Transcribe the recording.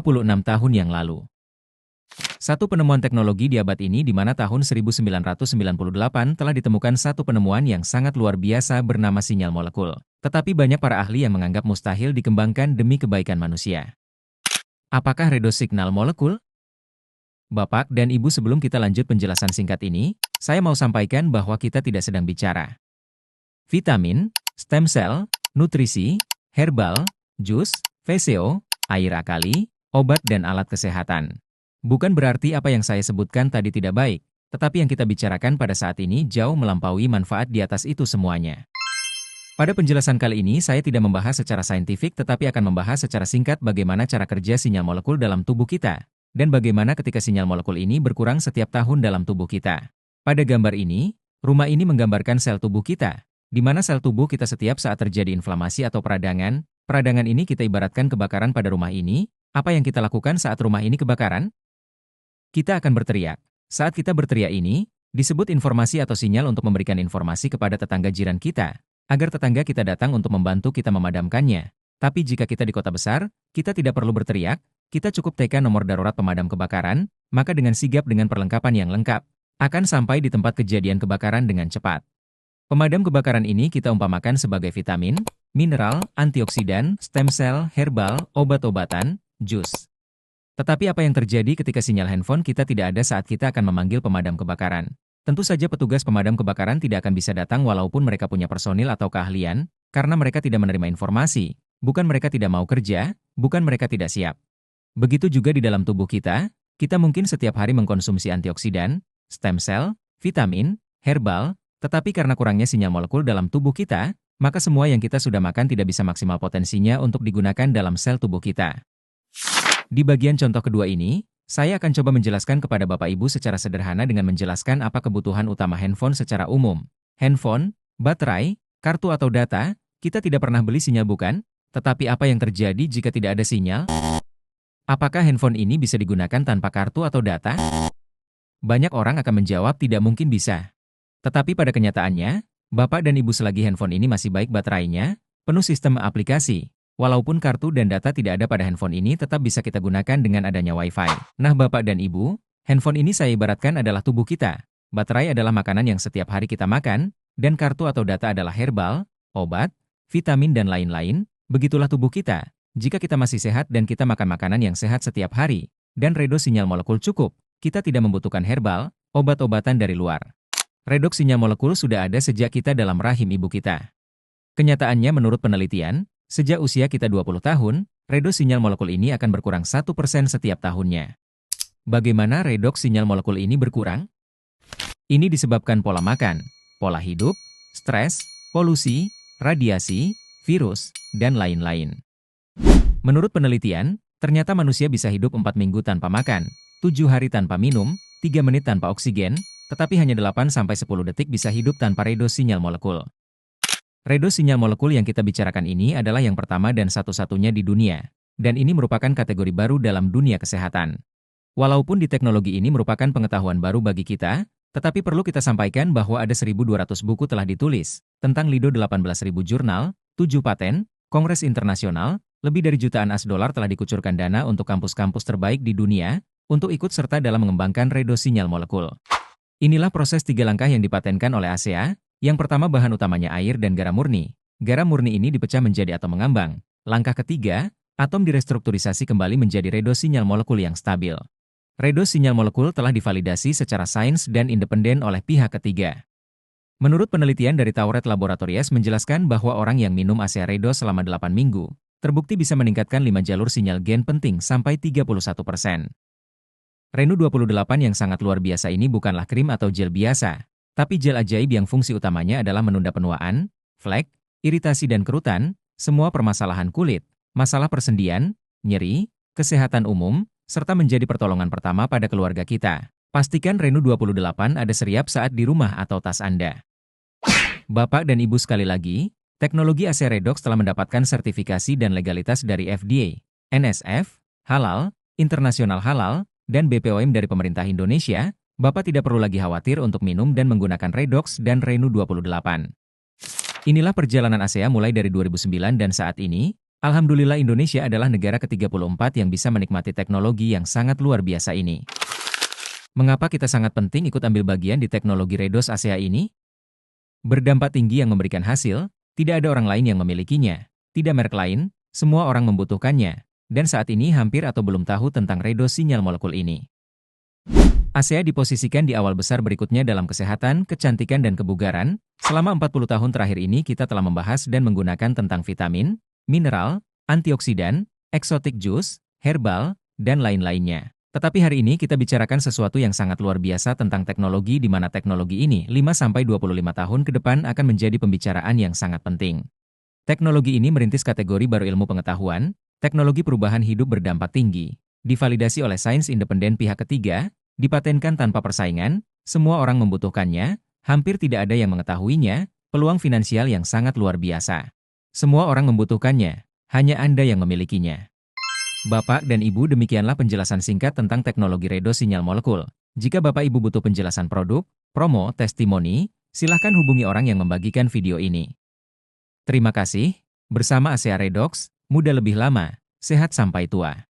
26 tahun yang lalu. Satu penemuan teknologi di abad ini di mana tahun 1998 telah ditemukan satu penemuan yang sangat luar biasa bernama sinyal molekul. Tetapi banyak para ahli yang menganggap mustahil dikembangkan demi kebaikan manusia. Apakah redos signal molekul? Bapak dan Ibu, sebelum kita lanjut penjelasan singkat ini, saya mau sampaikan bahwa kita tidak sedang bicara vitamin, stem cell, nutrisi, herbal, jus, VCO, air akali, obat dan alat kesehatan. Bukan berarti apa yang saya sebutkan tadi tidak baik, tetapi yang kita bicarakan pada saat ini jauh melampaui manfaat di atas itu semuanya. Pada penjelasan kali ini saya tidak membahas secara saintifik tetapi akan membahas secara singkat bagaimana cara kerja sinyal molekul dalam tubuh kita, dan bagaimana ketika sinyal molekul ini berkurang setiap tahun dalam tubuh kita. Pada gambar ini, rumah ini menggambarkan sel tubuh kita, di mana sel tubuh kita setiap saat terjadi inflamasi atau peradangan. Peradangan ini kita ibaratkan kebakaran pada rumah ini. Apa yang kita lakukan saat rumah ini kebakaran? Kita akan berteriak. Saat kita berteriak ini, disebut informasi atau sinyal untuk memberikan informasi kepada tetangga jiran kita, agar tetangga kita datang untuk membantu kita memadamkannya. Tapi jika kita di kota besar, kita tidak perlu berteriak, kita cukup tekan nomor darurat pemadam kebakaran, maka dengan sigap dengan perlengkapan yang lengkap, akan sampai di tempat kejadian kebakaran dengan cepat. Pemadam kebakaran ini kita umpamakan sebagai vitamin, mineral, antioksidan, stem cell, herbal, obat-obatan, jus. Tetapi apa yang terjadi ketika sinyal handphone kita tidak ada saat kita akan memanggil pemadam kebakaran? Tentu saja petugas pemadam kebakaran tidak akan bisa datang walaupun mereka punya personil atau keahlian, karena mereka tidak menerima informasi. Bukan mereka tidak mau kerja, bukan mereka tidak siap. Begitu juga di dalam tubuh kita mungkin setiap hari mengkonsumsi antioksidan, stem cell, vitamin, herbal, tetapi karena kurangnya sinyal molekul dalam tubuh kita, maka semua yang kita sudah makan tidak bisa maksimal potensinya untuk digunakan dalam sel tubuh kita. Di bagian contoh kedua ini, saya akan coba menjelaskan kepada Bapak Ibu secara sederhana dengan menjelaskan apa kebutuhan utama handphone secara umum. Handphone, baterai, kartu atau data, kita tidak pernah beli sinyal bukan? Tetapi apa yang terjadi jika tidak ada sinyal? Apakah handphone ini bisa digunakan tanpa kartu atau data? Banyak orang akan menjawab tidak mungkin bisa. Tetapi pada kenyataannya, Bapak dan Ibu selagi handphone ini masih baik baterainya, penuh sistem aplikasi, walaupun kartu dan data tidak ada pada handphone ini tetap bisa kita gunakan dengan adanya Wi-Fi. Nah Bapak dan Ibu, handphone ini saya ibaratkan adalah tubuh kita. Baterai adalah makanan yang setiap hari kita makan, dan kartu atau data adalah herbal, obat, vitamin dan lain-lain. Begitulah tubuh kita. Jika kita masih sehat dan kita makan makanan yang sehat setiap hari, dan redos sinyal molekul cukup, kita tidak membutuhkan herbal, obat-obatan dari luar. Redoks sinyal molekul sudah ada sejak kita dalam rahim ibu kita. Kenyataannya menurut penelitian, sejak usia kita 20 tahun, redoks sinyal molekul ini akan berkurang 1% setiap tahunnya. Bagaimana redoks sinyal molekul ini berkurang? Ini disebabkan pola makan, pola hidup, stres, polusi, radiasi, virus, dan lain-lain. Menurut penelitian, ternyata manusia bisa hidup 4 minggu tanpa makan, 7 hari tanpa minum, 3 menit tanpa oksigen, tetapi hanya 8-10 detik bisa hidup tanpa redos sinyal molekul. Redos sinyal molekul yang kita bicarakan ini adalah yang pertama dan satu-satunya di dunia, dan ini merupakan kategori baru dalam dunia kesehatan. Walaupun di teknologi ini merupakan pengetahuan baru bagi kita, tetapi perlu kita sampaikan bahwa ada 1.200 buku telah ditulis, tentang Lido 18.000 jurnal, 7 paten, kongres internasional, lebih dari jutaan $, telah dikucurkan dana untuk kampus-kampus terbaik di dunia, untuk ikut serta dalam mengembangkan redos sinyal molekul. Inilah proses 3 langkah yang dipatenkan oleh ASEA. Yang pertama bahan utamanya air dan garam murni. Garam murni ini dipecah menjadi atom mengambang. Langkah ketiga, atom direstrukturisasi kembali menjadi redos sinyal molekul yang stabil. Redos sinyal molekul telah divalidasi secara sains dan independen oleh pihak ketiga. Menurut penelitian dari Tauret Laboratorias menjelaskan bahwa orang yang minum ASEA redos selama 8 minggu, terbukti bisa meningkatkan 5 jalur sinyal gen penting sampai 31%. Renu 28 yang sangat luar biasa ini bukanlah krim atau gel biasa, tapi gel ajaib yang fungsi utamanya adalah menunda penuaan, flek, iritasi dan kerutan, semua permasalahan kulit, masalah persendian, nyeri, kesehatan umum, serta menjadi pertolongan pertama pada keluarga kita. Pastikan Renu 28 ada setiap saat di rumah atau tas Anda. Bapak dan Ibu sekali lagi, teknologi ASEA Redox telah mendapatkan sertifikasi dan legalitas dari FDA, NSF, Halal, Internasional Halal, dan BPOM dari pemerintah Indonesia. Bapak tidak perlu lagi khawatir untuk minum dan menggunakan Redox dan Renu 28. Inilah perjalanan ASEA mulai dari 2009 dan saat ini, Alhamdulillah Indonesia adalah negara ke-34 yang bisa menikmati teknologi yang sangat luar biasa ini. Mengapa kita sangat penting ikut ambil bagian di teknologi Redos ASEA ini? Berdampak tinggi yang memberikan hasil, tidak ada orang lain yang memilikinya, tidak merek lain, semua orang membutuhkannya, dan saat ini hampir atau belum tahu tentang Redos sinyal molekul ini. ASEA diposisikan di awal besar berikutnya dalam kesehatan, kecantikan dan kebugaran. Selama 40 tahun terakhir ini kita telah membahas dan menggunakan tentang vitamin, mineral, antioksidan, exotic juice, herbal, dan lain-lainnya. Tetapi hari ini kita bicarakan sesuatu yang sangat luar biasa tentang teknologi di mana teknologi ini 5-25 tahun ke depan akan menjadi pembicaraan yang sangat penting. Teknologi ini merintis kategori baru ilmu pengetahuan, teknologi perubahan hidup berdampak tinggi, divalidasi oleh sains independen pihak ketiga, dipatenkan tanpa persaingan, semua orang membutuhkannya, hampir tidak ada yang mengetahuinya, peluang finansial yang sangat luar biasa. Semua orang membutuhkannya, hanya Anda yang memilikinya. Bapak dan Ibu, demikianlah penjelasan singkat tentang teknologi Redos sinyal molekul. Jika Bapak Ibu butuh penjelasan produk, promo, testimoni, silahkan hubungi orang yang membagikan video ini. Terima kasih. Bersama ASEA Redox, muda lebih lama, sehat sampai tua.